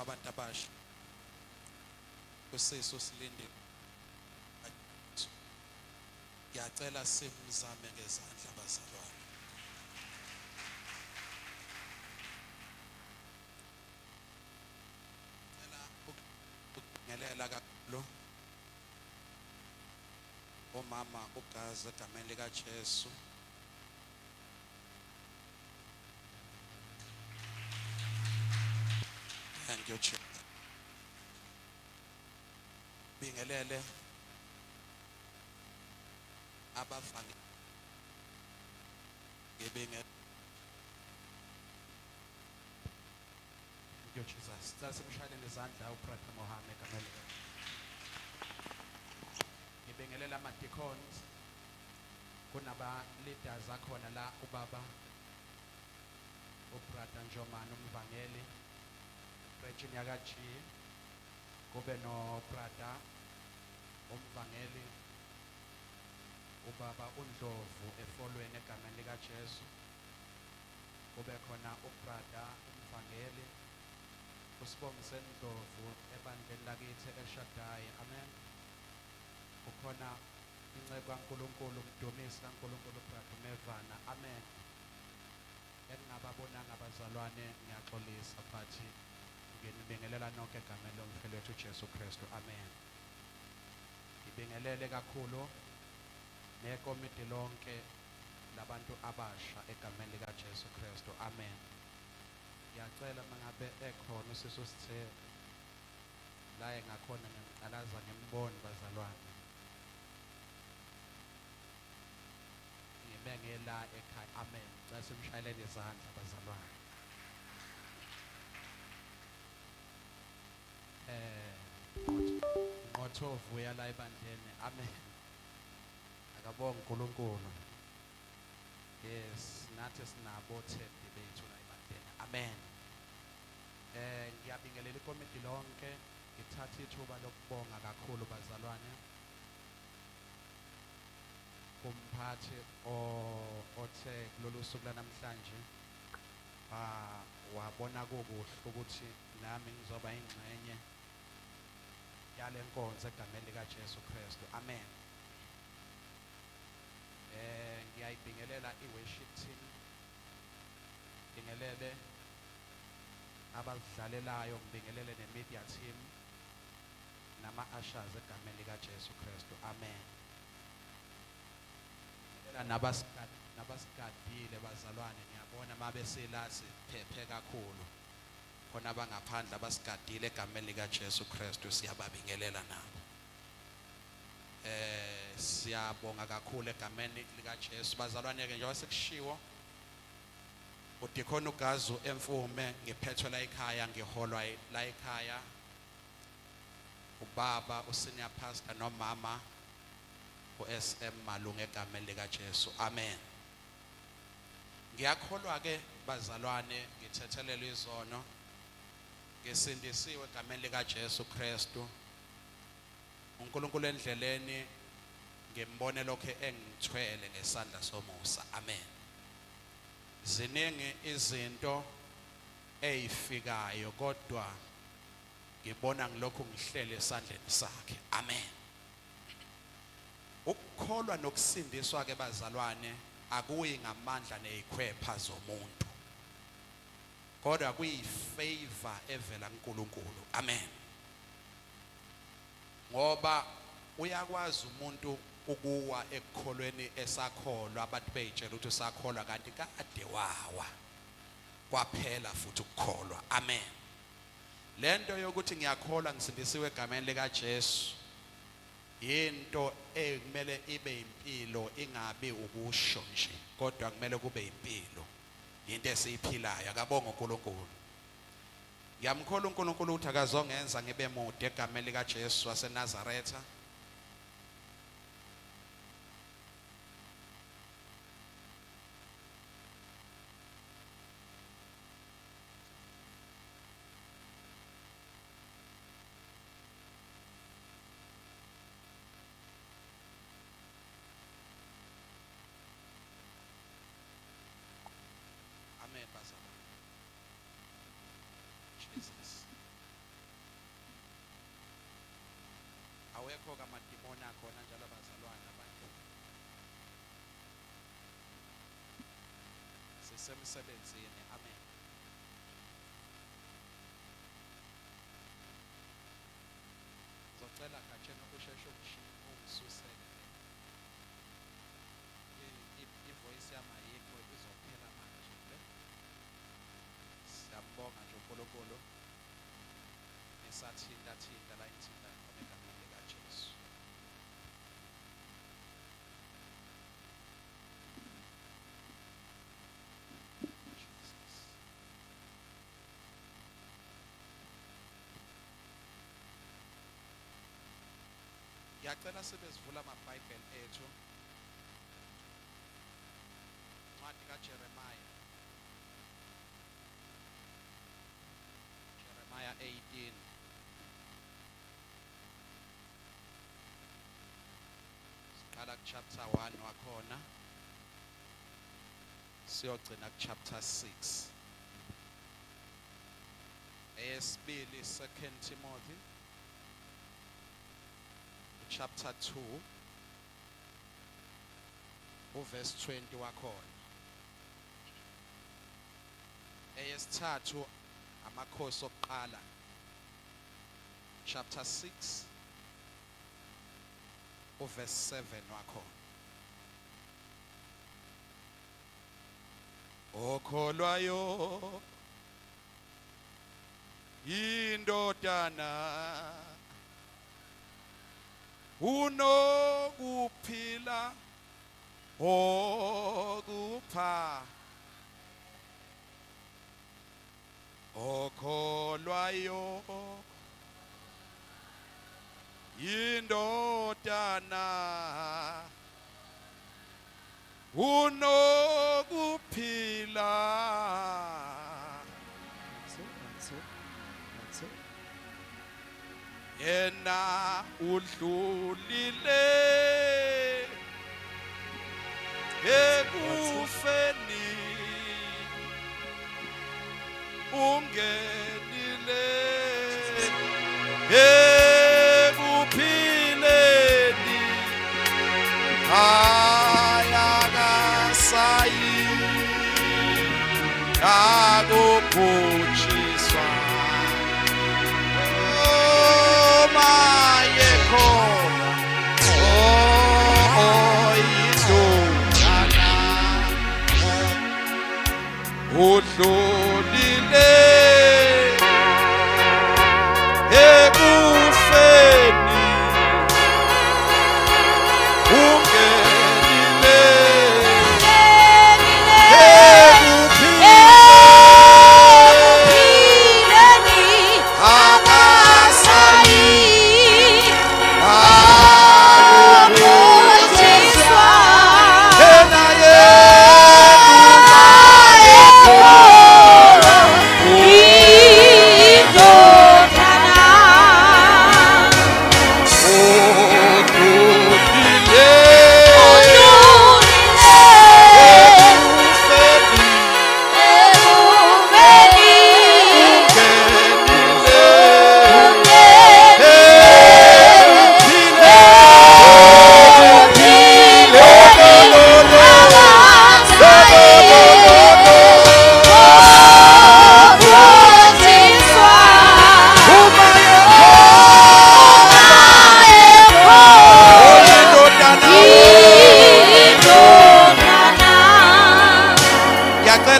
abantu abasha kusiso silinde. Ngiyacela simzame ngezandla abazalwane. Ngicela ukubingelela kakhulu omama uGazi egameni likaJesu. Thank you Jesus. Bingelele abafana ngebinge. Thank you Jesus. Sasimshayele izandla uPrata Mohammed egameni likaJesu. Ngibingelela ama-deacons kunaba-leaders akhona la ubaba uPrata Njomani umvangeli region yakaG, kube noPrata umvangeli ubaba uNdlovu efolweni egameni likaJesu, kube khona uPrata umvangeli uSibongiseni Ndlovu ebandleni lakithi eShadayi. Amen. Ukhona incebo kaNkulunkulu umdumisi kaNkulunkulu uPrata Mevana. Amen. Engingababonanga abazalwane ngiyaxolisa phathi nginibingelela nonke egameni lomholi wethu uJesu Kristu. Amen. Ngibingelele kakhulu nekomiti lonke labantu abasha egameni likaJesu Kristu. Amen. Ngiyacela mangabe ekhona uSiso Sithe la engakhona ngicalaza ngemboni bazalwane. Ngibengela ekhaya. Amen. Xa simshayelele izandla bazalwane. Ngothovu yala ebandleni. Amen. Akabonga uNkulunkulu. Yes, nathi sinabo thembi bethu la ebandleni. Amen. Ngiyabingelela ikomiti lonke. Ngithatha ithuba lokubonga kakhulu bazalwane kumphathi othe kulolu suku lanamhlanje wabona kukuhle ukuthi nami ngizoba ingxenye yale nkonzo egameni likaJesu Kristu. Amen. Ngiyayibingelela i-worship team, ngibingelele abadlalelayo, ngibingelele ne-media team nama-ushers egameni likaJesu Kristu. Amen. Nabasigadile bazalwane, ngiyabona mabesila siphephe kakhulu. Khona abangaphandle abasigadile egameni likaJesu Kristu, siyababingelela nabo. Siyabonga kakhulu egameni likaJesu bazalwane. Ke njengoba sekushiwo uDeacon uGazi Emfume ngiphethwe la ekhaya, ngiholwa la ekhaya ubaba usenior pastor nomama uSM Malunga egameni likaJesu. Amen. Ngiyakholwa ke bazalwane ngithethelelwe izono, ngisindisiwe egameni likaJesu Kristu. uNkulunkulu endleleni ngimbone lokho engithwele ngesandla somusa. Amen. Ziningi izinto ezifikayo kodwa ngibona ngilokhu ngihlele esandleni sakhe. Amen. Ukukholwa nokusindiswa ke bazalwane akuyi ngamandla nezikhwepha zomuntu, kodwa kuyifavor evela kuNkulunkulu. Amen. Ngoba uyakwazi umuntu ukuwa ekukholweni esakholwa, abantu beyitshela ukuthi usakholwa kanti kade wawa kwaphela futhi ukukholwa. Amen. Lento yokuthi ngiyakholwa ngisindisiwe egameni likaJesu into ekumele ibe impilo, ingabi ukusho nje, kodwa kumele kube impilo, into esiyiphilayo. Akabonga uNkulunkulu. Ngiyamkholwa uNkulunkulu ukuthi akazongenza ngibe mude egameni likaJesu waseNazaretha. Amen bazalwane. Jesus. yikho kamadimoni akhona njalo abazalwane abantu sisemsebenzini amen ngizocela khatshena ukusheshe ungisusele ivoice yami ayikho izophela manje le siyambonga nje uNkulunkulu esathinta la ithinta khona egameni likaJesu ngiyacela sibezivula amabhayibheli ethu incwadi kaJeremiya 18 siqala kuchapter 1 wakhona siyogcina kuchapter 6 eyesibili 2 Timothy chapter 2 uverse 20 wakhona eyesithathu amakhosi okuqala chapter 6 uverse 7 wakhona okholwayo indodana unokuphila okupha okholwayo indodana unokuphila yena udlulile ekufeni ungenile ekuphileni ayakasayi akubhutshiswa udlulile ekufeni ungenile ekuphileni akasayi akubhutshiswa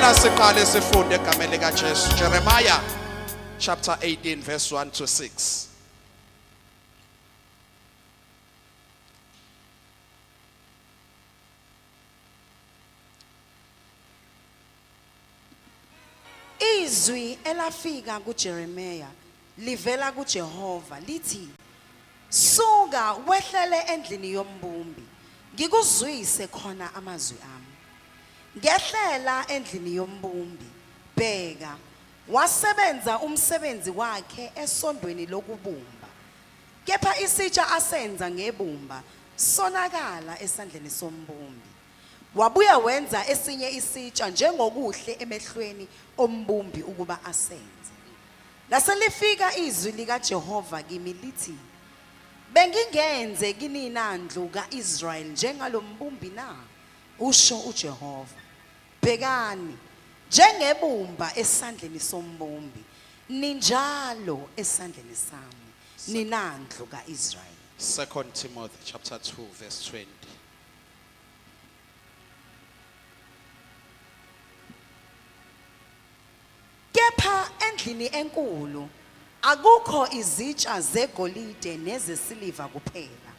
yena siqale sifunde egameni likaJesu Jeremiah chapter 18 verse 1 to 6 Izwi elafika kuJeremiya livela kuJehova lithi suka wehlele endlini yombumbi ngikuzwise khona amazwi ami ngehlela endlini yombumbi bheka wasebenza umsebenzi wakhe esondweni lokubumba kepha isitsha asenza ngebumba sonakala esandleni sombumbi wabuya wenza esinye isitsha njengokuhle emehlweni ombumbi ukuba asenze laselifika izwi likaJehova kimi lithi bengingenze kini inandlu kaIsrael njengalombumbi na usho uJehova bhekani njengebumba esandleni sombumbi ninjalo esandleni sami ninandlu kaIsrael 2 Timothy chapter 2 verse 20. Kepha endlini enkulu akukho izitsha zegolide nezesiliva kuphela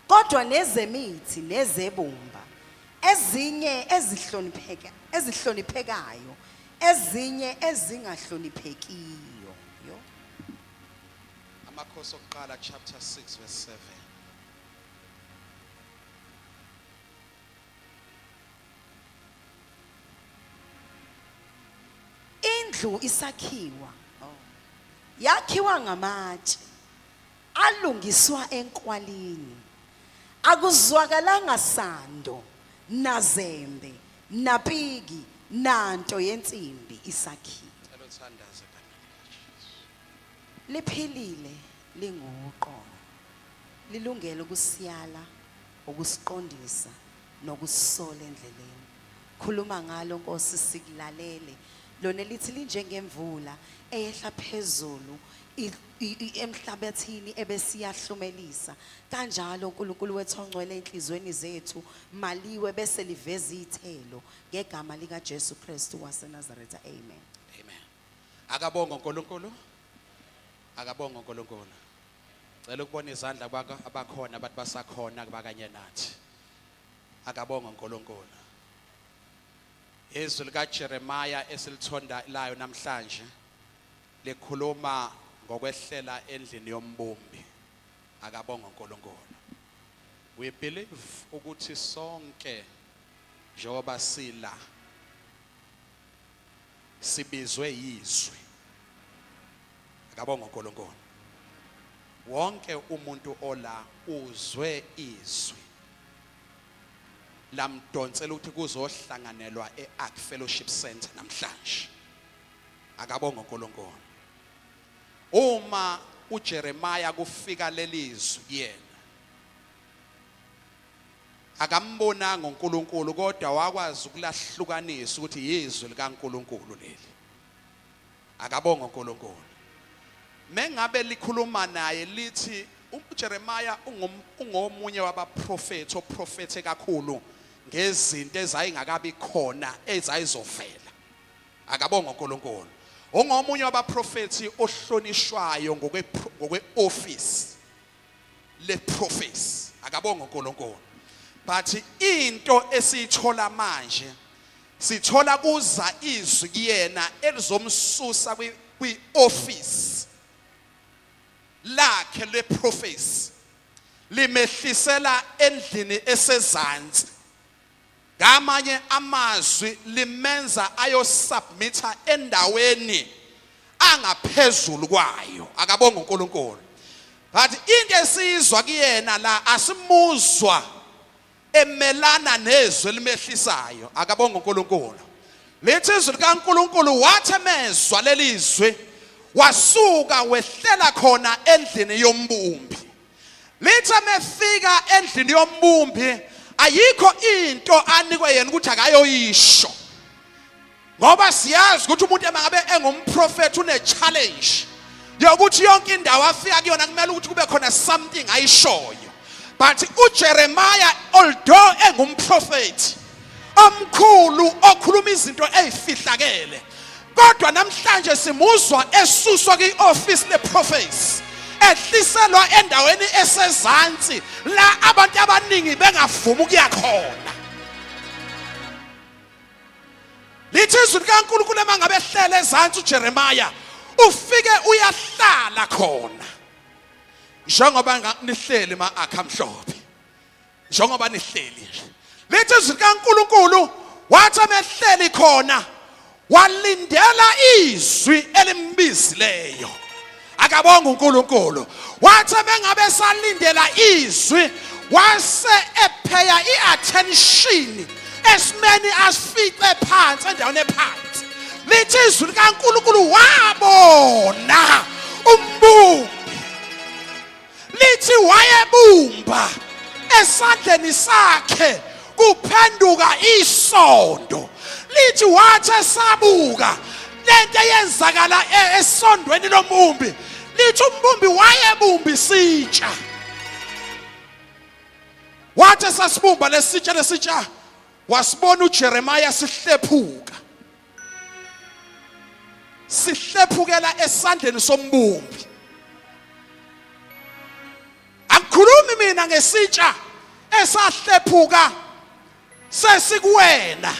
kodwa nezemithi nezebumba ezinye ezihloniphekayo ezinye ezingahloniphekiyo yo Amakhosi okuqala chapter 6 verse 7. indlu isakhiwa yakhiwa ngamatshe alungiswa enkwalini akuzwakalanga sando nazembe napiki nanto yensimbi isakhiwa Cela uthandaze egameni likaJesu. liphilile linguqobo lilungele ukusiyala ukusiqondisa nokusola endleleni khuluma ngalo Nkosi sikulalele lona lithi linjengemvula eyehla phezulu emhlabathini ebesiyahlumelisa kanjalo uNkulunkulu wethu ongcwele enhlizweni zethu maliwe bese liveza izithelo ngegama lika Jesu Kristu waseNazaretha amen Amen. Akabonga uNkulunkulu. Akabonga uNkulunkulu. Cela ukubona izandla abakhona abantu basakhona kubakanye nathi. Akabonga uNkulunkulu. Izwi lika Jeremiah esilithonda layo namhlanje likhuluma ngokwehlela endlini yombumbi. Akabonga uNkulunkulu. We believe ukuthi sonke njengoba sila sibizwe yizwi. Akabonga uNkulunkulu. Wonke umuntu ola uzwe izwi. Lamdonsela ukuthi kuzohlanganelwa eArk Fellowship Center namhlanje. Akabonga uNkulunkulu. Uma uJeremiah kufika lelizwi yena akambonanga uNkulunkulu kodwa wakwazi ukulahlukanisa ukuthi yizwi likaNkulunkulu leli. Akabonga uNkulunkulu. Mengabe likhuluma naye lithi uJeremiah ungomunye wabaprofeti oprofethe kakhulu ngezinto ezayingakabi khona ezayizovela. Akabonga uNkulunkulu. Ungomunye wabaprofeti ohlonishwayo ngokweoffice leprofesi. Akabonga uNkulunkulu. But into esithola manje sithola kuza izwi kuyena elizomsusa kwioffice lakhe leprofesi limehlisela endlini esezantsi ngamanye amazwi limenza ayosubmitha endaweni angaphezulu kwayo. Akabonga uNkulunkulu. But into esizwa kuyena la asimuzwa emelana nezwi limehlisayo. Akabonga uNkulunkulu. Lithi izwi likaNkulunkulu wathi emezwa lelizwi wasuka wehlela khona endlini yombumbi. Lithi emefika endlini yombumbi ayikho into anikwe yena ukuthi akayoyisho. Ngoba siyazi ukuthi umuntu emangabe engumprofeti une challenge yokuthi yonke indawo afika kuyona kumele ukuthi kube khona something ayishoyo. But uJeremiah although engumprofeti omkhulu okhuluma izinto ezifihlakele kodwa namhlanje simuzwa esuswa kwioffice leprofesi ehliselwa endaweni esezantsi la abantu abaningi bengavuma ukuya khona. Lithi izwi likaNkulunkulu emangabe ehlele ezantsi uJeremiah ufike uyahlala khona. Njengoba nihleli akhamhlophe. Njengoba nihleli nje. Lithi izwi likaNkulunkulu wathi amehleli khona walindela izwi elimbizileyo. Akabonga uNkulunkulu. Wathi bengabe salindela izwi wase epheya iattention esimeni asifice phansi endaweni ephansi. Lithi izwi likaNkulunkulu wabona umbumbi. Lithi wayebumba esandleni sakhe kuphenduka isondo. Lithi wathi esabuka lento eyenzakala esondweni lombumbi, lithi umbumbi wayebumba isitsha. Wathi esasibumba lesitsha wasibona uJeremiah sihlephukela esandleni sombumbi. Angikhulumi mina ngesitsha esahlephuka sesikuwena,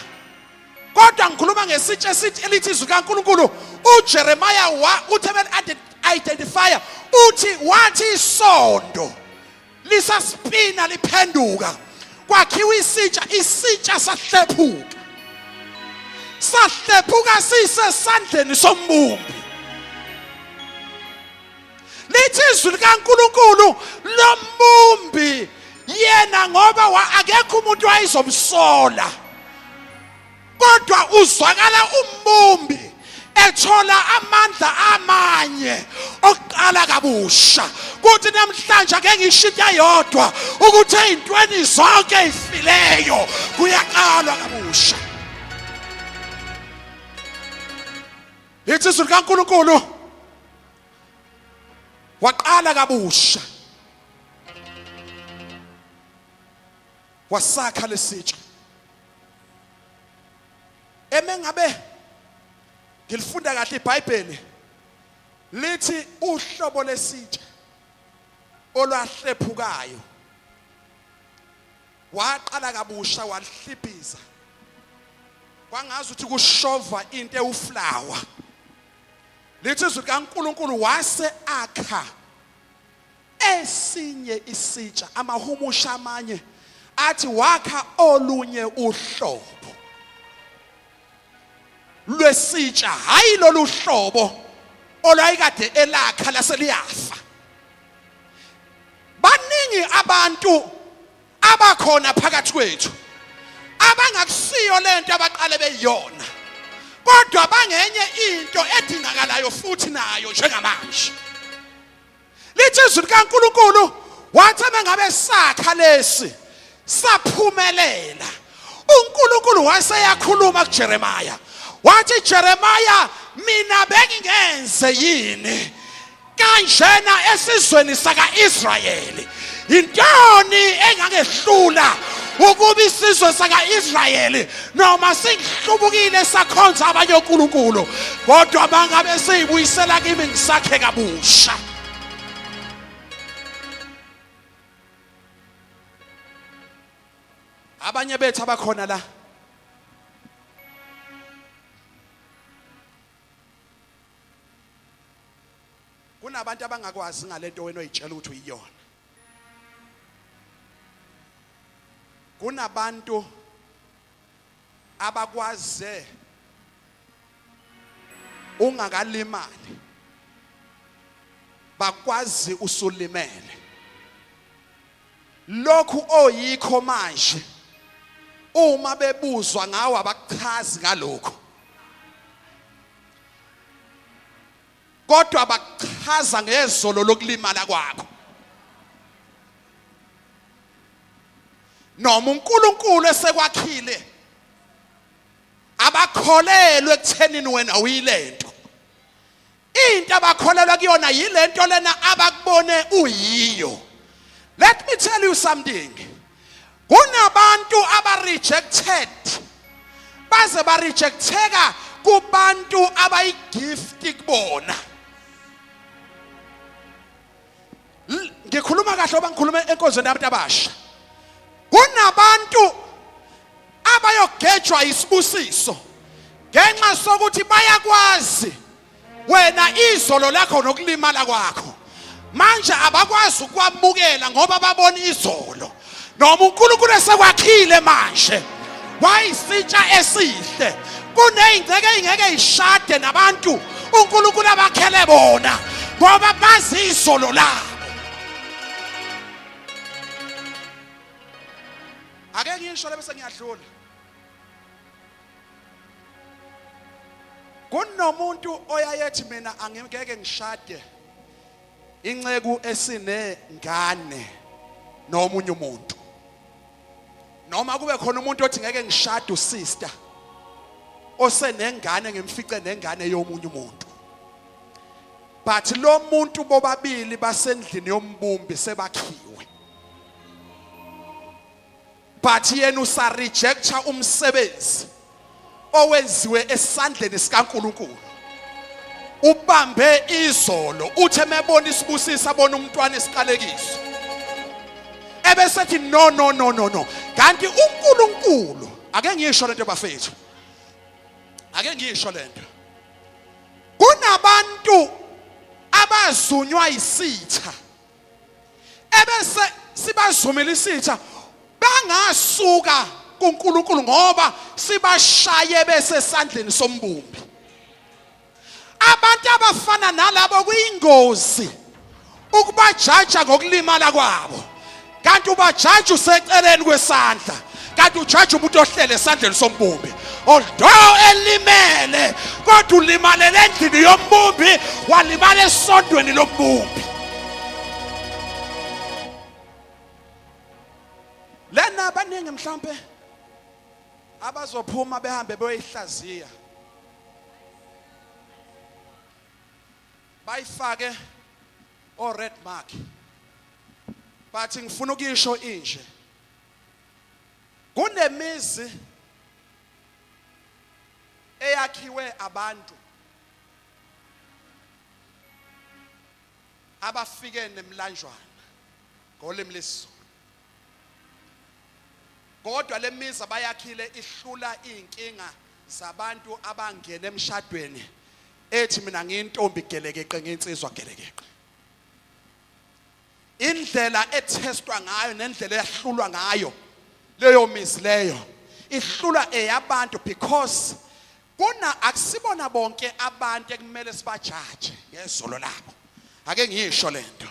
kodwa ngikhuluma ngesitsha elithi izwi kaNkulunkulu. uJeremiah uthi identifier uthi wathi isondo lisaspina liphenduka kwakhiwa isitsha sahlephuka sisesandleni sombumbi. Lithi izwi likaNkulunkulu lombumbi yena ngoba akekho umuntu wayezomsola, kodwa uzwakala umbumbi ethola amandla amanye oqala kabusha, kuthi namhlanje ake ngisho into eyodwa ukuthi ezintweni zonke ezifileyo kuyaqalwa kabusha. Lithi izwi likaNkulunkulu waqala kabusha, wasakha lesitsha. Emengabe ngilifunda kahle iBhayibheli lithi uhlobo lesitsha olwahlephukayo waqala kabusha walihlipiza, kwangazi ukuthi kushova into ewuflower. Lithi izwi likaNkulunkulu wase akha esinye isitsha, amahumusha amanye athi wakha olunye uhlobo lwesitsha, hayi lolu hlobo olwayikade elakha laseliyafa. Baningi abantu abakhona phakathi kwethu abangakusiyo lento abaqale beyiyona, kodwa bangenye into edingakalayo futhi nayo njengamanje. Lithi izwi likaNkulunkulu wathi mengabe sakha lesi saphumelela, uNkulunkulu waseyakhuluma kuJeremiah wathi, Jeremiah, mina bengingenze yini kanjena esizweni saka-Israyeli? Intoni engangehlula ukuba isizwe saka-Israyeli noma singihlubukile sakhonza abanye onkulunkulu, kodwa bangabe siyibuyisela kimi ngisakhe kabusha. Abanye bethu abakhona la kunabantu abangakwazi ngalento wena oyitshela ukuthi uyiyona. Kunabantu abakwaze ungakalimali bakwazi usulimele. Lokhu oyikho manje uma bebuzwa ngawe abachazi ngalokho, kodwa bachaza ngezolo lokulimala kwakho. Noma uNkulunkulu esekwakhile abakholelwe ekuthenini wena uyilento, into abakholelwa kuyona yilento lena abakubone uyiyo. Let me tell you something. Kunabantu aba-rejected, baze ba-rejecteka kubantu abayi-gift kubona. Ngikhuluma kahle oba ngikhuluma enkonzweni yabantu abasha. Kunabantu abayogejwa isibusiso ngenxa sokuthi bayakwazi wena izolo lakho nokulimala kwakho, manje abakwazi ukwamukela ngoba babona izolo. Noma uNkulunkulu esekwakhile manje wayisitsha esihle, kuneyingceke engeke ishade nabantu uNkulunkulu abakhele bona ngoba bazi izolo labo. Ake ngisho bese ngiyadlula. Kunomuntu oyayethi mina angeke ngishade inceku esine ngane nomunye umuntu. Noma kube khona umuntu othi ngeke ngishade usister osenengane ngimfice nengane yomunye umuntu. But lo muntu bobabili basendlini yombumbi sebakhiwe. But yena usa rejecta umsebenzi owenziwe esandleni sikaNkulunkulu. Ubambe izolo uthe mebona isibusisa bona umntwana esiqalekiso. Ebesethi no. Kanti uNkulunkulu ake ngisho lento bafethu. Ake ngisho lento. Kunabantu abazunywa isitha. Ebese sibazumela isitha bangasuka kuNkulunkulu ngoba sibashaye bese sandleni sombumbi. Abantu abafana nalabo kuyingozi ukubajaja ngokulimala kwabo. Kanti ubajaja useceleni kwesandla. Kanti ujaja umuntu ohlele esandleni sombumbi. Although elimele kodwa ulimalele endlini yombumbi walimala esondweni lombumbi. Lena abaningi mhlambe abazophuma behambe beyihlaziya. Bayifake o red mark. But ngifuna ukisho inje. Kunemizi eyakhiwe abantu abafike nemlanjwana ngolimi lesizulu. Kodwa lemizi abayakhile ihlula inkinga zabantu abangena emshadweni ethi mina ngiyintombi gelekeqe ngensizwa gelekeqe. Indlela etestwa ngayo nendlela eyahlulwa ngayo leyo mizi leyo ihlula eyabantu because kuna akusibona bonke abantu ekumele sibajaje ngezolo labo. Ake ngisho lento.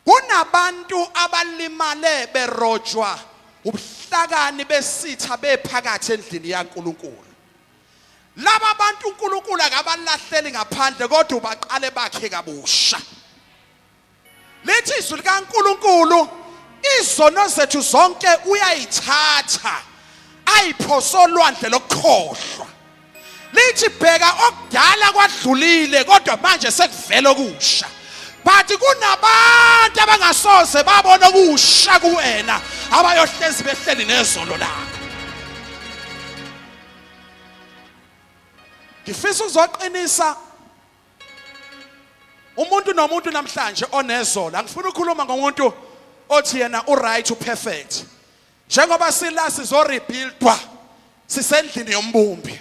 Kunabantu abalimale berojwa ubuhlakani besitha bephakathi endlini yaNkulunkulu. Laba bantu uNkulunkulu akabalahleli ngaphandle kodwa ubaqale bakhe kabusha. Lethi izwi likaNkulunkulu izono zethu zonke uyayithatha ayiphosa olwandle lokukhohlwa. Lithi bheka okudala kwadlulile kodwa manje sekuvela okusha. But kunabantu abangasoze babona okusha kuwena abayohlezi behleli nezolo lakho. Ngifisa uzoqinisa umuntu nomuntu namhlanje onezolo. Angifuni ukukhuluma ngomuntu othi yena uright uperfect. Njengoba sila sizo rebuildwa sisendlini yombumbi.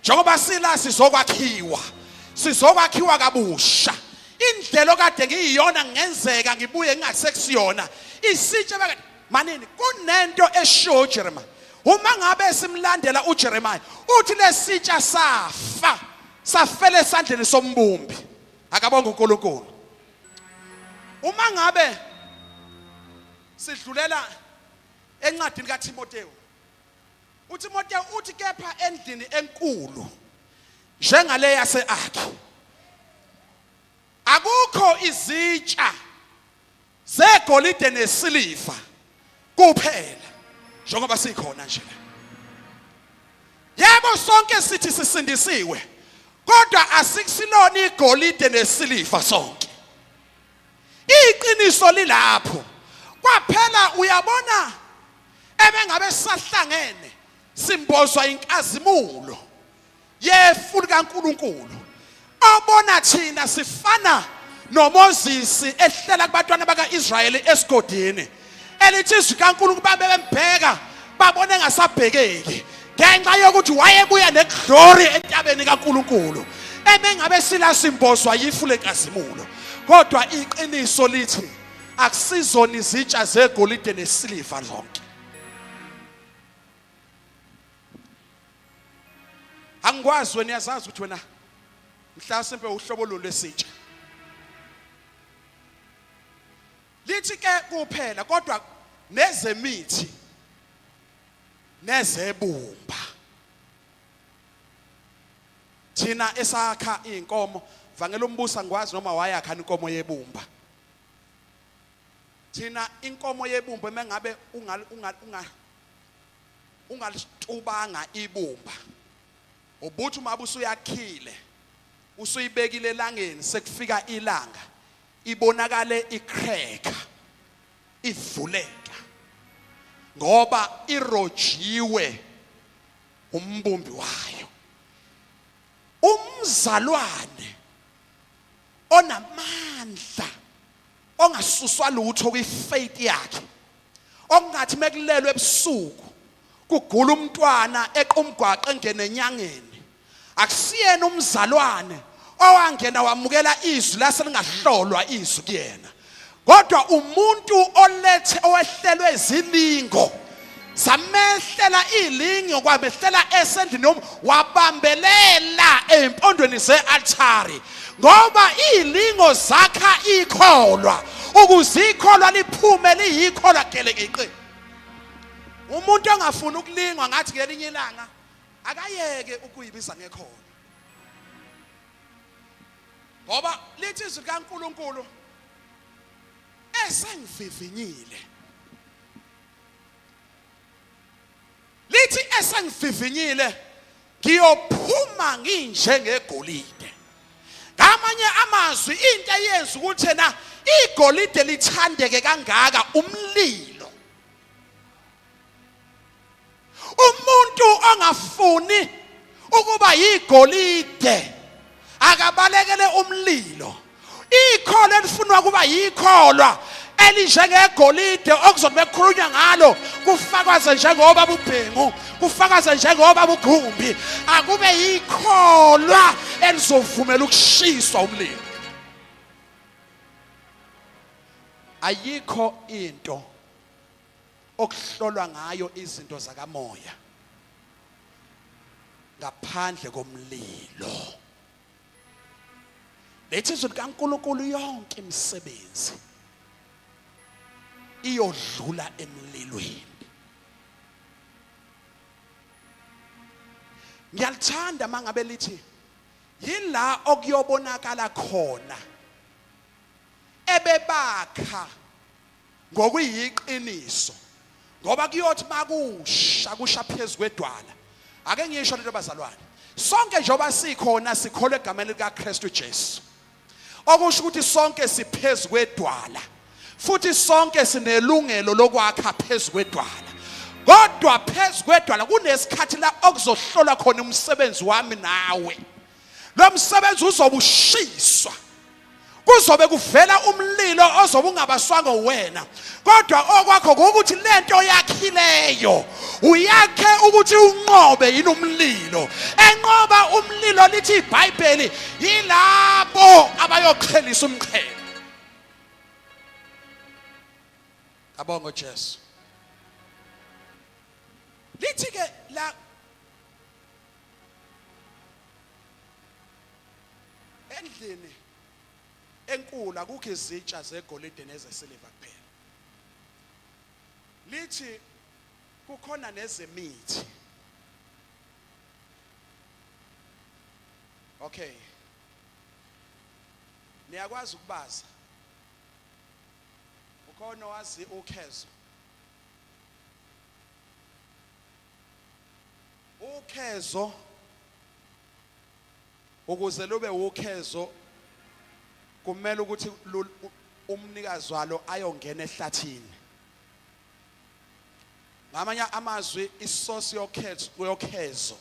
Njengoba sila sizokwakhiwa kabusha. Indlela okade ngiyiyona ngenzeka ngibuye ngingasekusiyona. Isitshe baka manini kunento eshow Jeremiah. Uma ngabe simlandela uJeremiah uthi lesitsha safela esandleni sombumbi. Akabonga uNkulunkulu. Uma ngabe sidlulela encwadini kaTimoteyu. uTimoteyu uthi kepha endlini enkulu njengale yase-Akhi akukho izitsha zegolide nesiliva kuphela njengoba sikhona nje. Yebo sonke sithi sisindisiwe kodwa asikusilona igolide nesiliva sonke. Iqiniso lilapho. Kwaphela uyabona ebengabe sahlangene simbozwa inkazimulo yefu likaNkulunkulu. Obona thina sifana noMoses ehlela kubantwana bakaIsrayeli esigodini. Elithi izwi kaNkulunkulu babembheka babone engasabhekeki ngenxa yokuthi wayebuya neglory entabeni kaNkulunkulu. Ebengabe sila simbozwa yifu lenkazimulo. Kodwa iqiniso lithi akusizona izitsha zegolide nesiliva zonke. Angikwazi wena yazazi ukuthi wena mhlasimpe uhlobo lolesitsha. Lithi ke kuphela kodwa nezemithi nezebumba. Thina esakha inkomo vangela umbusa ngikwazi noma wayakha inkomo yebumba. thina inkomo yebumba mengabe ungalitubanga ibumba ubuthi uma usuyakhile usuyibekile elangeni sekufika ilanga ibonakale icracker ivuleka ngoba irojiwe umbumbi wayo. Umzalwane onamandla ongasuswa lutho kwifaith yakhe okungathi mekulelwe ebusuku kugula umntwana equmgwaqe engene enyangeni akusiyena umzalwane owangena wamukela izwi laselingahlolwa izwi kuyena kodwa umuntu owehlelwe izilingo zamehlela ilingo kwamehlela esendini wabambelela empondweni ze-altari ngoba ilingo zakha ikholwa ukuze ikholwa liphume liyikholwa gelekeqe. Umuntu ongafuni ukulingwa ngathi ngelinye ilanga akayeke ukuyibiza ngekholwa ngoba lithi izwi likaNkulunkulu esengivivinyile lithi esengivivinyile ngiyophuma nginjengegolide. Ngamanye amazwi into eyenza ukuthi na igolide lithandeke kangaka umlilo. Umuntu ongafuni ukuba yigolide akabalekele umlilo. Ikholwa elifunwa kuba yikholwa elinjengegolide okuzothi bekhulunywa ngalo kufakaze njengoba bubhengu kufakaze njengoba bugumbi akube yikholwa elizovumela ukushiswa umlilo. Ayikho into okuhlolwa ngayo izinto zakamoya ngaphandle komlilo. Lethi izwi likaNkulunkulu yonke imisebenzi iyodlula emlilweni. Ngiyalithanda mangabe lithi yila okuyobonakala khona ebebakha ngokuyiqiniso ngoba kuyothi makusha phezulu kwedwala. Ake ngisho lento bazalwane sonke njengoba sikhona sikholwe egameni likaKristu Jesu okusho ukuthi sonke siphezulu kwedwala futhi sonke sinelungelo lokwakha phezulu kwedwala. Kodwa phezulu kwedwala kunesikhathi la okuzohlolwa khona umsebenzi wami nawe. Lo msebenzi uzobe ushiswa kuzobe kuvela umlilo ozobe ungabaswanga wena kodwa okwakho ukuthi lento yakhileyo uyakhe ukuthi unqobe yini umlilo. Enqoba umlilo lithi iBhayibheli yilabo abayoqhelisa umqhele. Abongo Jesu lithi ke la endlini enkulu akukho izitsha zegolide nezesiliva kuphela. Lithi kukhona nezemithi. Okay, niyakwazi ukubaza ukhona wazi ukhezo. Ukhezo ukuze lube ukhezo kumele ukuthi umnikazi walo ayongena ehlathini. Ngamanye amazwi isosi yokhezo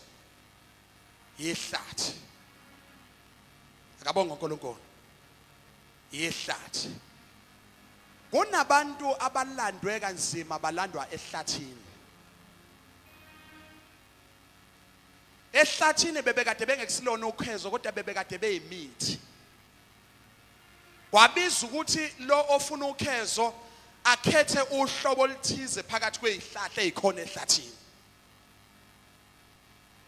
yihlathi. Akabonga uNkulunkulu yihlathi. Kunabantu abalandwe kanzima balandwa ehlathini. Ehlathini bebekade bengekusilona ukhezo kodwa bebekade beyimithi. Kwabiza ukuthi lo ofuna ukhezo akhethe uhlobo oluthize phakathi kwezihlahla ezikhona ehlathini.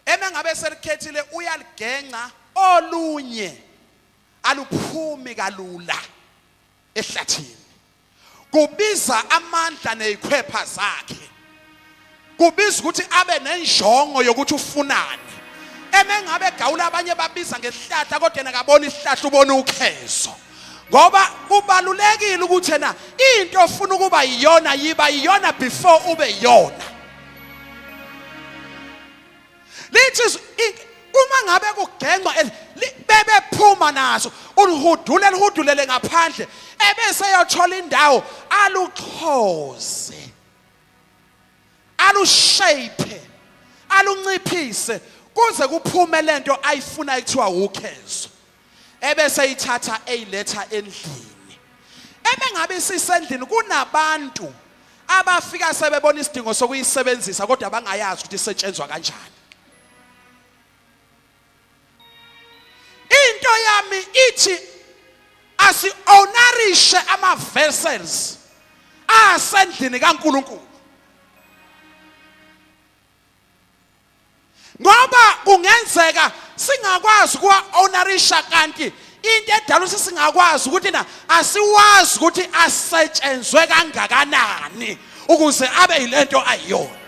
Emengabe selikhethile uyaligenca olunye aluphumi kalula ehlathini. Kubiza amandla nezikhwepha zakhe. Kubiza ukuthi abe nenjongo yokuthi ufunani. Emengabe gawula abanye babiza ngehlahla kodwa nakabona isihlahla ubona ukhezo. ngoba kubalulekile ukuthi ena into ofuna ukuba yiyona yiba yiyona before ube yona. Lithi uma ngabe kugengwa bebephuma naso ulihudulele ngaphandle ebese yothola indawo aluxhoze alushape alunciphise kuze kuphume lento ayifuna ekuthiwa ukhezo ebese ithatha eyiletha endlini. Ebengabe sisendlini kunabantu abafika sebebona isidingo sokuyisebenzisa kodwa bangayazi ukuthi isetshenzwa kanjani. Into yami ithi asi-honorishe ama-vessels asendlini kaNkulunkulu. Ngoba kungenzeka singakwazi ukuwa-honorisha kanti into edala ukuthi singakwazi ukuthi na asiwazi ukuthi asetshenzwe kangakanani ukuze abe yilento ayiyona.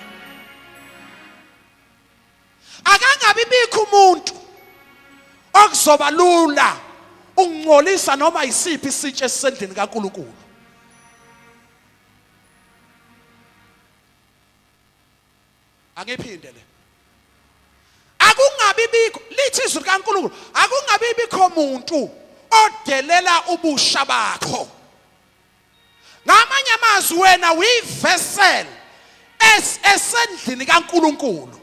Akangabi bikho umuntu okuzoba lula ukungcolisa noma isiphi isitshe esendlini kaNkulunkulu. Angiphinde le. Akungabi bikho lithi izwi likaNkulunkulu akungabi bikho umuntu odelela ubusha bakho. Ngamanye amazwi wena uyivessel esendlini kaNkulunkulu.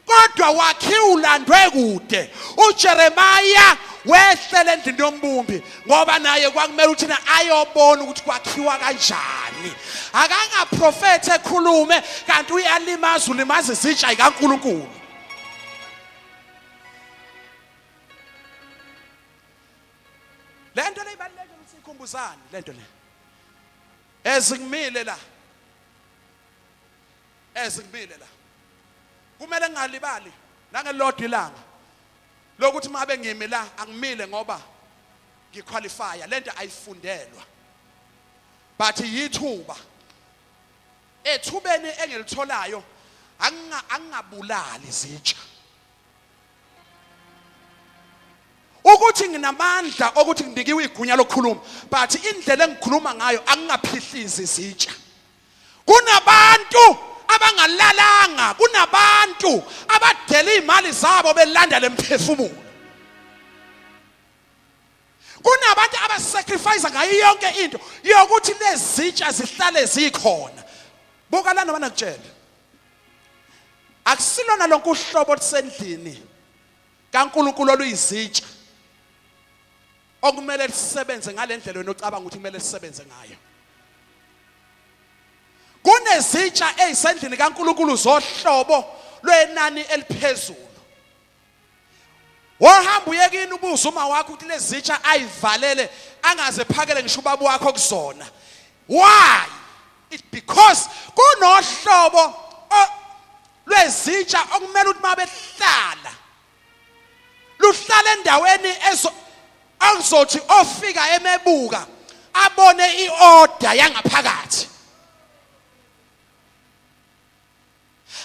Kodwa wakhiwa ulandwe kude. uJeremiah wehlele endlini yombumbi ngoba naye kwakumele ukuthi na ayobona ukuthi kwakhiwa kanjani. Akangaprofethi ekhulume kanti uyalimaza ulimaza izitsha kaNkulunkulu. Lento leyibalulekile ukuthi ikhumbuzane lento le. Ezingimile la. Kumele ngalibali nangelodwa ilanga lokuthi mabe ngimi la angimile ngoba ngiqualifya lento ayifundelwa but yithuba ethubeni engilitholayo angingabulali izitsha ukuthi nginamandla ukuthi ngidikiwe igunya lokukhuluma but indlela engikhuluma ngayo angingaphihlizi izitsha. Kunabantu abangalalanga, kunabantu abadela imali zabo belanda lemphefumulo. Kunabantu abasacrifice ngayo yonke into yokuthi lezitsha zihlale zikhona. Buka lana bana kutshela. Akusilona lonke uhlobo lusendlini kaNkulunkulu oluyizitsha okumele lisebenze ngalendlela wena ocabanga ukuthi kumele lisebenze ngayo. Kunezitsha ezisendlini kaNkulunkulu zohlobo lwenani eliphezulu. Wohamba uyekini ubuza uma wakho ukuthi lezitsha ayivalele angaze phakele ngisho ubaba wakho kuzona. Why? It's because kunohlobo lwezitsha okumele ukuthi mabehlala luhlala endaweni azothi ofika emebuka abone iorder yangaphakathi.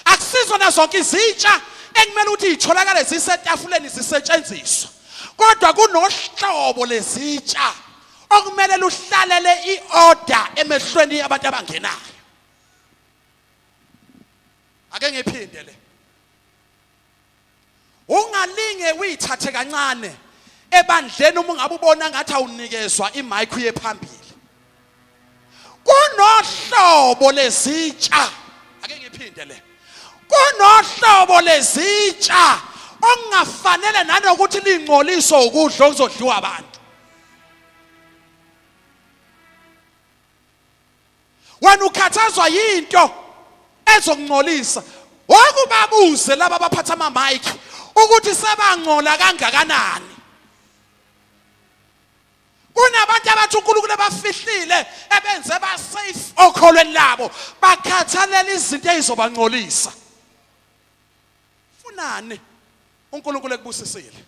Akusizona zonke izitsha ekumele ukuthi itholakale zisetafuleni zisetshenziswa. Kodwa kunohlobo lezitsha okumele luhlalele iorder emehlweni yabantu abangenayo. Ake ngiphinde le. Ungalinge uyithathe kancane ebandleni uma ngabe ubona ngathi awunikezwa imic uye phambili. Kunohlobo lezitsha. Ake ngiphinde le. Kunohlobo lezitsha ongafanele nanokuthi lingcoliswe ukudla okuzodliwa abantu. Wena ukhathazwa yinto ezokungcolisa, wakubabuze laba abaphatha ama-mic ukuthi sebangcola kangakanani. Kunabantu abathi uNkulunkulu abafihlile ebenze ba safe okholweni labo bakhathalela izinto ezizobangcolisa. Funani uNkulunkulu ekubusisile.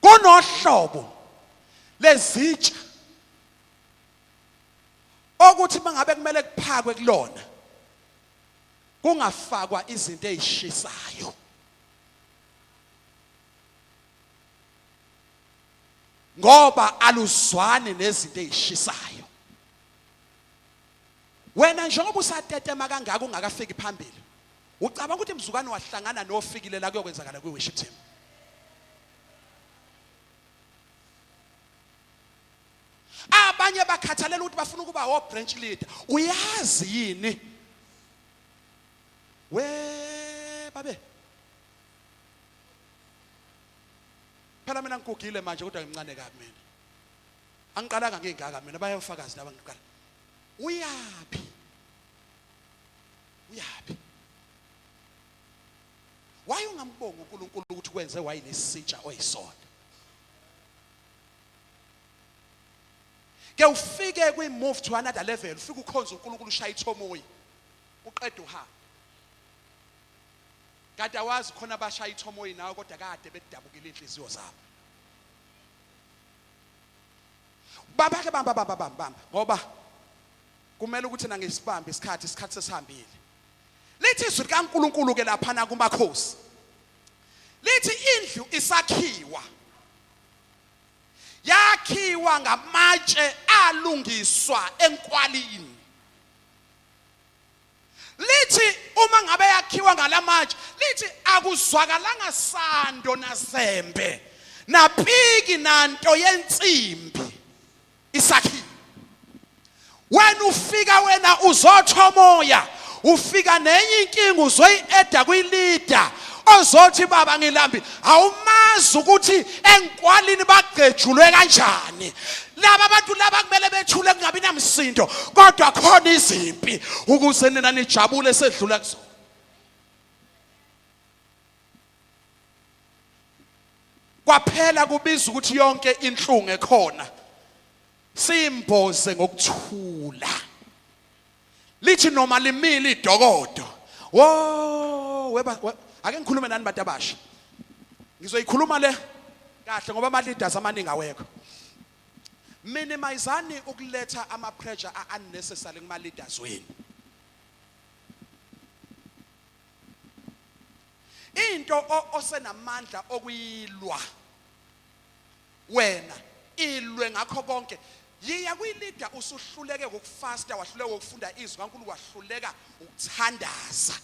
Kunohlobo lezitsha ukuthi mangabe kumele kuphakwe kulona kungafakwa izinto ezishisayo. ngoba aluzwani nezinto ezishisayo. Wena njengoba usatetema kangaka ungakafiki phambili, ucabanga ukuthi mzukwane wahlangana nofikile la kuyokwenzakala kwi-worship team? Abanye bakhathalela ukuthi bafuna ukuba o-branch leader. Uyazi yini babe, phela mina ngigugile manje kodwa ngimncane kabi mina. Angiqalanga ngengaka mina, bayawufakazi laba ngiqala. Uyaphi? Why ungambonga uNkulunkulu ukuthi kwenze wayinesitsha oyisona? Ke ufike kwi-move to another level, ufike ukhonza uNkulunkulu ushaya ithomoyi, uqeda uha. Kade awazi khona abashaya ithomoyi nawe kodwa kade bedabukile inhliziyo zabo. Baba bamba ngoba kumele ukuthi na ngesibambe isikhathi sesihambile. Lithi izwi likaNkulunkulu ke lapha na kumakhosi. Lithi indlu isakhiwa. Yakhiwa ngamatshe alungiswa enkwalini. Lithi uma ngabe yakhiwa ngalamatshe, lithi akuzwakalanga sando nazembe napiki nanto yensimbi isakhiwa. Wena ufika wena uzothomoya, ufika nenye inkinga uzoyi-eda kwi-leader ozothi baba ngilambi, awumazi ukuthi enkwalini bagejulwe kanjani. Laba bantu laba kumele bethule kungabi namsindo, kodwa khona izimpi ukuze nina nijabule sedlula kuzona. Kwaphela kubiza ukuthi yonke inhlungu ekhona simboze ngokuthula. Lithi noma limile idokodo. Ake ngikhulume nani bantu abasha. Ngizoyikhuluma le kahle ngoba ama-leaders amaningi awekho. Minimizani ukuletha ama-pressure unnecessary kuma-leaders wenu. Into osenamandla okuyilwa wena ilwe ngakho konke. Yiya kwi-leader usuhluleke ngokufasta, wahluleka ukufunda izwi kaNkulunkulu, wahluleka ukuthandaza.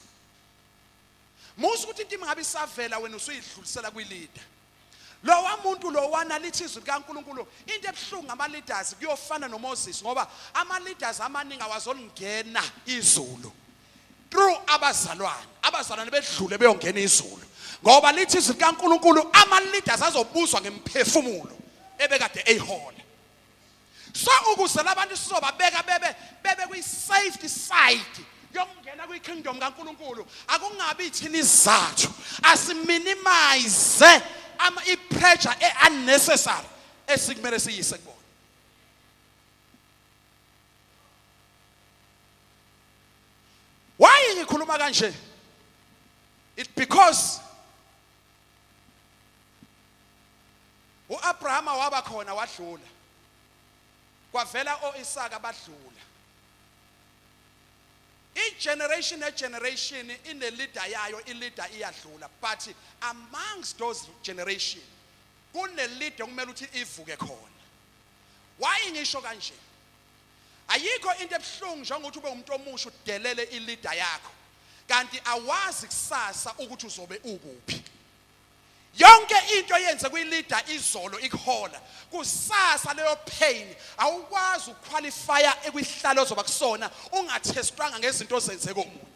Musu ukuthi into ingabe isavela wena usuyidlulisela kwi-leader. Lo wamuntu lo wana lithi izwi likaNkulunkulu, into ebuhlungu ngama-leaders kuyofana noMoses ngoba ama-leaders amaningi awazolingena izulu through abazalwane bedlule beyongena izulu ngoba lithi izwi likaNkulunkulu ama-leaders azobuzwa ngemphefumulo ebekade eyihola. So ukuze labantu sizobabeka bebe kwi-safety side yokungena kwi-kingdom kaNkulunkulu, akungabi ithini izathu, asiminimize i-pressure unnecessary esikumele siyise kubona. Why ngikhuluma kanje? It because uAbraham waba khona wadlula, kwavela oIsaka badlula. I-generation ne-generation ine-leader yayo, i-leader iyadlula, but amongst those generation kune-leader kumele ukuthi ivuke khona. Why ngisho kanje? Ayikho into ebuhlungu njengokuthi ube umuntu omusha udelele i-leader yakho kanti awazi kusasa ukuthi uzobe ukuphi. Yonke into yenze kwi-leader izolo ikuhola, kusasa leyo pain awukwazi ukuqualifya ekwihlalo ozoba kusona ungathestwanga ngezinto zenze komuntu.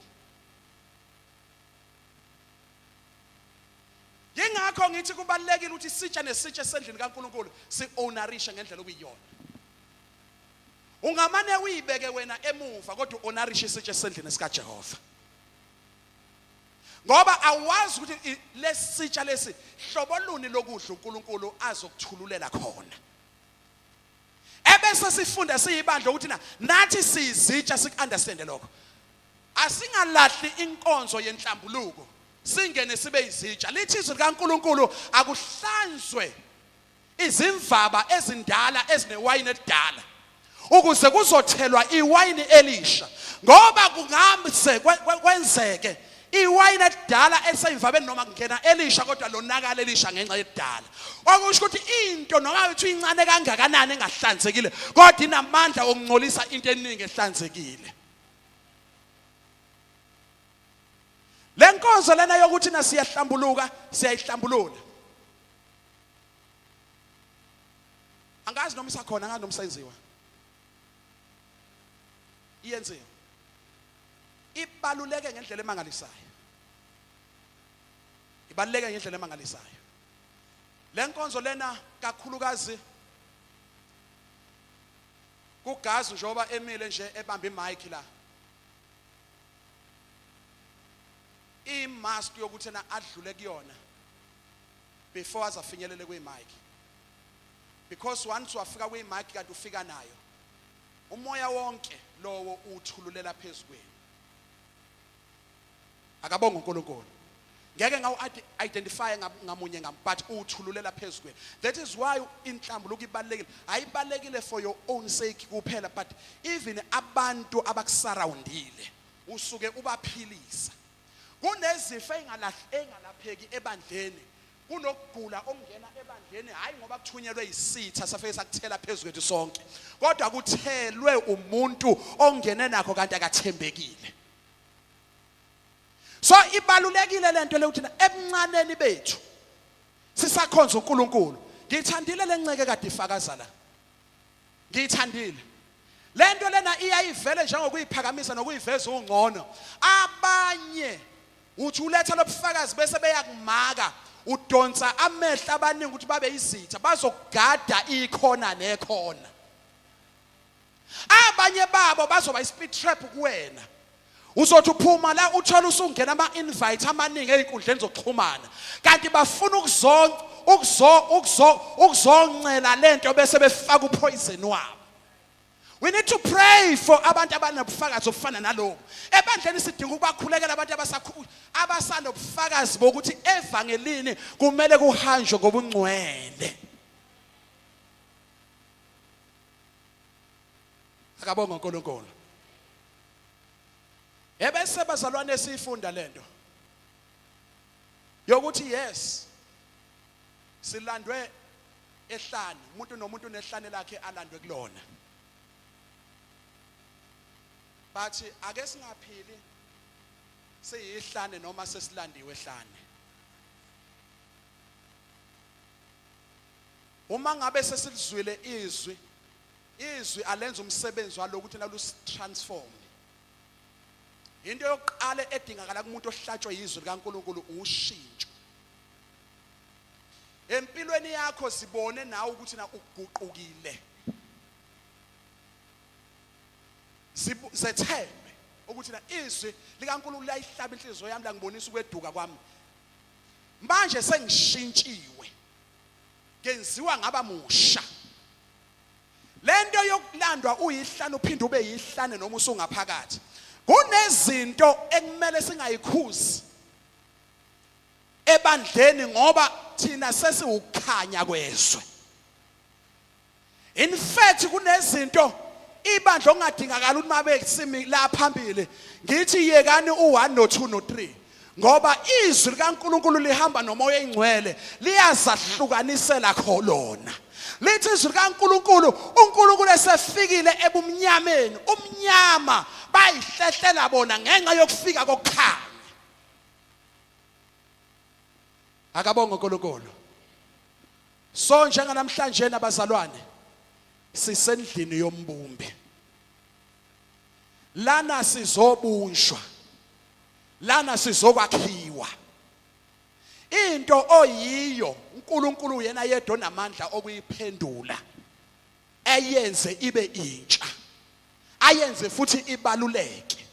Yingakho ngithi kubalekile ukuthi sitsha nesitsha esendlini kaNkulunkulu si-ownerishe ngendlela okuyiyona. Ungamane uyibeke wena emuva kodwa u-ownerishe isitsha esendlini sikaJehova. Ngoba awazi ukuthi lesitsha lesi hlobo luni lokudla uNkulunkulu azokuthululela khona. Ebese sifunda siyibandla ukuthi nathi sizitsha sikunderstand lokho. Asingalahli inkonzo yenhlambuluko, singene sibe izitsha. Lithi izwi likaNkulunkulu akuhlanzwe izimvaba ezindala ezinewayini elidala ukuze kuzothelwa iwayini elisha, ngoba kungamse kwenzeke iwayini edala eseyivabeni noma kungena elisha kodwa lonakala elisha ngenxa yedala okusho ukuthi into noma uthi incane kangakanani engahlanzekile kodwa inamandla okungcolisa into eningi ehlanzekile lenkonzo lena yokuthi na siyahlambuluka siyayihlambulula angazi noma isakhona angazi noma sayenziwa iyenziwa ibaluleke ngendlela emangalisayo ibaluleke ngendlela emangalisayo lenkonzo lena kakhulukazi kugazi njoba emile nje ebamba imic la imust yokuthi na adlule kuyona before azafinyelele kwi-mic because once wafika kwi-mic kanti ufika nayo umoya wonke lowo uthululela phezukweni akabonga uNkulunkulu ngeke ngawu-identify ngamunye but uthululela phezukweni that is why inhlambuluko ibalulekile ayibalekile for your own sake kuphela but even abantu abakusurroundile usuke ubaphilisa kunezifo engalapheki ebandleni kunokugula okungena ebandleni hayi ngoba kuthunyelwe isitha safike sakuthela phezulu kwethu sonke kodwa kuthelwe umuntu ongene nakho kanti akathembekile so ibalulekile lento lokuthi ebuncaneni bethu sisakhonza uNkulunkulu ngithandile lenceke kade ifakaza la ngithandile lento lena iyayivele njengokuyiphakamisa nokuyiveza ungcono abanye uthi uletha lobufakazi bese beyakumaka udonsa amehla abaningi ukuthi babe izitha bazogada ikhona nekhona abanye babo bazoba ispeed trap kuwena uzothi uphuma la uthola usungena ama-invite amaningi ezinkundleni zokuxhumana kanti bafuna ukuzoncela lento bese befaka upoison wabo we need to pray for abantu abanobufakazi obufana nalobo ebandleni sidinga ukubakhulekela abantu abasanobufakazi bokuthi evangelini kumele kuhanjwe ngobungcwele akabonga uNkulunkulu ebese bazalwane sifunda lento yokuthi yes silandwe ehlane umuntu nomuntu nehlane lakhe alandwe kulona bathi ake singaphili seyihlane noma sesilandiwe ehlane uma ngabe sesilizwile izwi alenza umsebenzi walokuthi nalusitransform into yokuqala edingakala kumuntu ohlatshwe izwi likaNkulunkulu ushintsho empilweni yakho sibone nawe ukuthi na uguqukile zethembe ukuthi na izwi likaNkulunkulu liyayihlaba inhliziyo yami la ngibonisa ukweduka kwami manje sengishintshiwe kenziwa ngaba musha lento yokulandwa uyihlane uphinde ube yihlane noma usungaphakathi kunezinto ekumele singayikhuzi ebandleni ngoba thina sesiwukhanya kwezwe in fact kunezinto ibandla ongadingakala ukuthi mabe simi la phambili ngithi yekani u1 no2 no3 ngoba izwi likaNkulunkulu lihamba nomoya engcwele liyazahlukanisela kholona lithi izwi likaNkulunkulu uNkulunkulu esefikile ebumnyameni umnyama bayihlehlela bona ngenxa yokufika kokukhanya akabonga uNkulunkulu so njenganamhlanje nabazalwane sisendlini yombumbi lana sizobunjwa lana sizokwakhiwa into oyiyo uNkulunkulu yena yedwa onamandla okuyiphendula ayenze ibe intsha ayenze futhi ibaluleke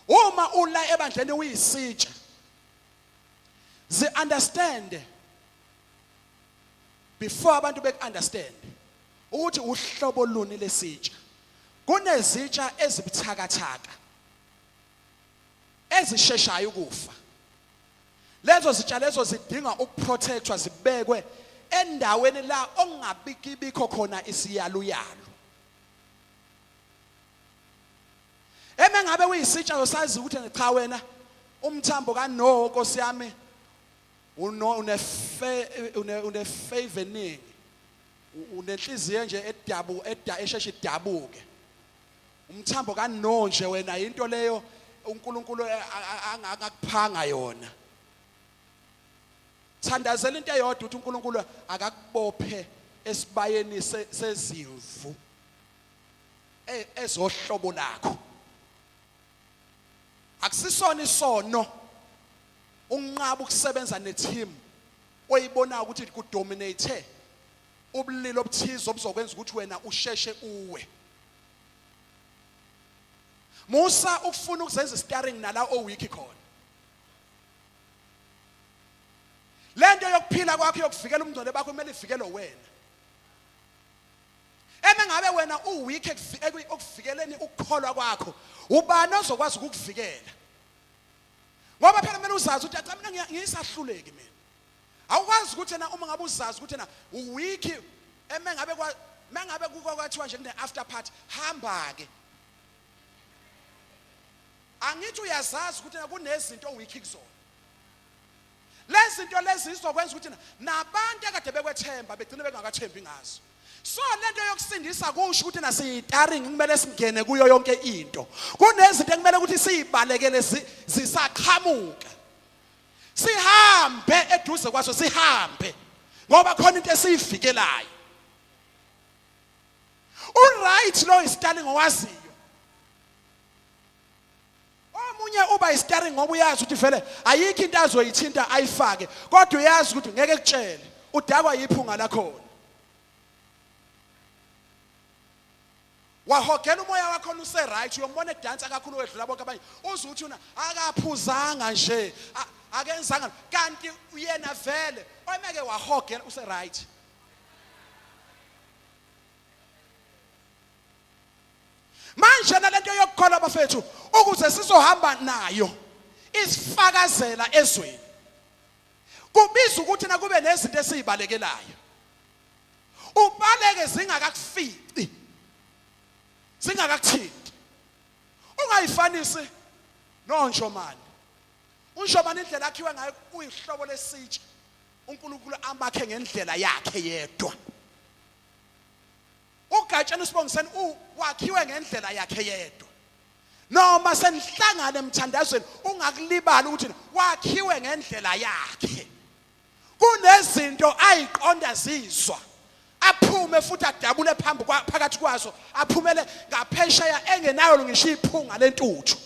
uma ula ebandleni uyisitsha understand before abantu bekunderstand ukuthi uhlobo luni lesitsha kunezitsha ezibuthakathaka ezisheshayo ukufa lezo zitsha lezo zidinga ukuprotectwa zibekwe endaweni la ongabikho khona isiyaluyalu Ngabe uyisitsha usazi ukuthi cha wena umthambo kaNo Nkosi yami une favor eningi. Unenhliziyo nje esheshe idabuke. Umthambo kaNo nje wena into leyo uNkulunkulu angakuphanga yona. Thandazela into eyodwa uthi uNkulunkulu akakubophe esibayeni sezimvu ezohlobo lakho. Akusisona isono unqaba ukusebenza neteam oyibona ukuthi kudominate ubulilo obuthizo obuzokwenza ukuthi wena usheshe uwe. Musa ufuna ukuzenza steering nala owiki khona. Lento yokuphila kwakho yokuvikela umndeni bakho kumele ivikele wena. Ngabe wena uweak ekuvikeleni ukukholwa kwakho, ubani ozokwazi ukukuvikela? Ngoba phela kumele uzazi ukuthi cha mina ngiyisahluleki mina. Awukwazi ukuthi na uma ngabe uzazi ukuthi na uweak mengabe kwathiwa nje kune after party hamba ke. Angithi uyazazi ukuthi kunezinto oweak kuzona. Lezi zinto lezi zizokwenza ukuthi nabantu akade bekwethemba begcine bengakathembi ngazo. So lento yokusindisa kusho ukuthi nasiyitaring kumele singene kuyo yonke into. Kunezinto ekumele ukuthi sizibalekele zisaqhamuka. Sihambe eduze kwaso sihambe ngoba khona into esiyivikelayo. Uright lo istalling owaziyo. Omunye uba istalling ngoba uyazi ukuthi vele ayikho into azoyithinta ayifake kodwa uyazi ukuthi ngeke kutshele udakwa yiphunga lakhona. Wahogela umoya wakho use right uyombona edansa kakhulu wedlula bonke abanye uze uthi una akaphuzanga nje akenzanga kanti uyena vele oyimeke wahogela use right. Manje nalento yokukholwa bafethu ukuze sizohamba nayo isifakazela ezweni kubiza ukuthi na kube nezinto esizibalekelayo ubaleke zingakakufici zingakakuthinti. Ungayifanisi noNjomani. uNjomani indlela akhiwe ngayo uyihlobo lesitsha uNkulunkulu amakhe ngendlela yakhe yedwa. Ugatshana uSibongiseni wakhiwe ngendlela yakhe yedwa. Noma senihlangane emthandazweni ungakulibali ukuthi wakhiwe ngendlela yakhe. Kunezinto ayiqonda zizwa aphume futhi adabule phakathi kwazo aphumele ngaphesheya engenayo ngisho iphunga lentuthu.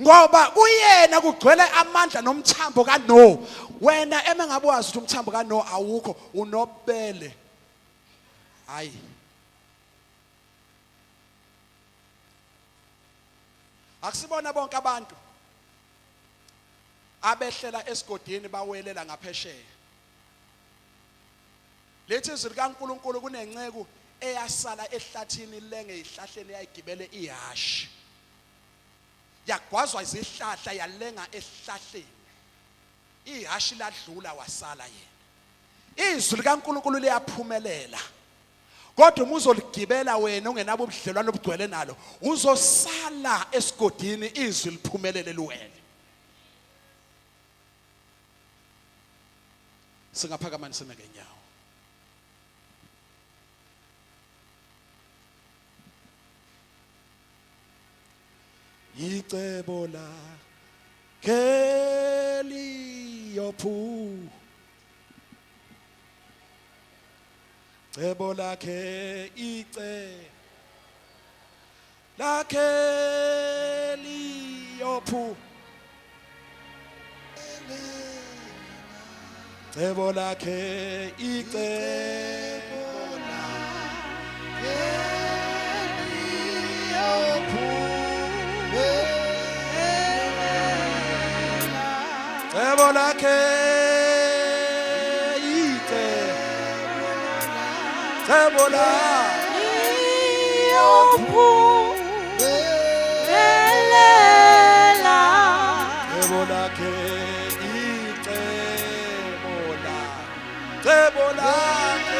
Ngoba kuyena kugcwele amandla nomthambo kaNo. Wena ngabe wazi ukuthi umthambo kaNo awukho unobele. Hayi. Akusibona bonke abantu abehlela esigodini bawelela ngaphesheya. Lethi izwi likaNkulunkulu kunenceku eyasala ehlathini lenge ihlahleni yayigibele ihashi. Yagwazwa izihlahla yalenga ehlahleni. Ihashi ladlula wasala yena. Izwi likaNkulunkulu liyaphumelela. Kodwa uma uzoligibela wena ungenabo ubudlelwano obugcwele nalo uzosala esigodini izwi liphumelele luwele. Singaphakama sime ngenyawo. Icebo lakhe liyophu cebo lakhe lakhe liyophu cebo lakhe cebo lakhe cebo lakhe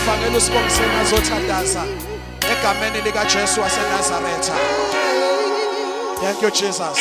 lifa ngeke usibongiseni azothandaza egameni lika Jesu waseNazaretha. Thank you Jesus.